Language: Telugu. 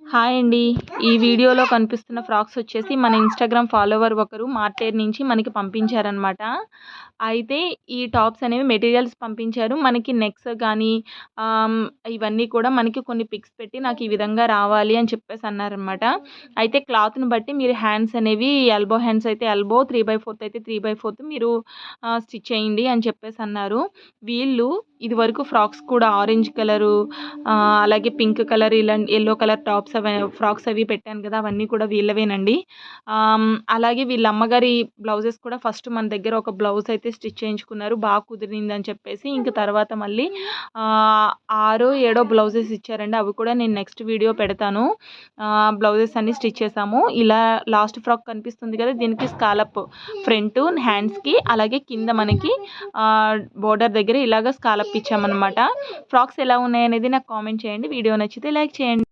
హాయ్ అండి. ఈ వీడియోలో కనిపిస్తున్న ఫ్రాక్స్ వచ్చేసి మన ఇన్‌స్టాగ్రామ్ ఫాలోవర్ ఒకరు మార్టేర్ నుంచి మనకి పంపించారనమాట. అయితే ఈ టాప్స్ అనేవి మెటీరియల్స్ పంపించారు. మనకి నెక్స్ గానీ ఆహ్, ఇవన్నీ కూడా మనకి కొన్ని పిక్స్ పెట్టి నాకు ఈ విధంగా రావాలి అని చెప్పేసి అన్నారనమాట. అయితే క్లాత్‌ని బట్టి మీరు హ్యాండ్స్ అనేవి ఎల్బో హ్యాండ్స్ అయితే ఎల్బో, 3/4 అయితే 3/4 మీరు స్టిచ్ చేయండి అని చెప్పేసి అన్నారు. వీళ్ళు ఇదివరకు ఫ్రాక్స్ కూడా ఆరెంజ్ కలరు అలాగే పింక్ కలర్ ఇలా యెల్లో కలర్ టాప్స్ ఫ్రాక్స్ అవి పెట్టాను కదా! అవన్నీ కూడా వీళ్ళవేనండి. అలాగే వీళ్ళ అమ్మగారి బ్లౌజెస్ కూడా ఫస్ట్ మన దగ్గర ఒక బ్లౌజ్ అయితే స్టిచ్ చేయించుకున్నారు. కుదిరిందని చెప్పేసి. ఇంక తర్వాత మళ్ళీ ఆరో, ఏడో బ్లౌజెస్ ఇచ్చారండి. అవి కూడా నేను నెక్స్ట్ వీడియో పెడతాను. బ్లౌజెస్ అన్నీ స్టిచ్ చేశాము. ఇలా లాస్ట్ ఫ్రాక్ కనిపిస్తుంది కదా! దీనికి స్కాలప్ ఫ్రంటు హ్యాండ్స్‌కి అలాగే కింద మనకి బోర్డర్ దగ్గర ఇలాగ స్కాలప్ ఇచ్చామనమాట. ఫ్రాక్స్ ఎలా ఉన్నాయనేది నాకు కామెంట్ చేయండి. వీడియో నచ్చితే లైక్ చేయండి.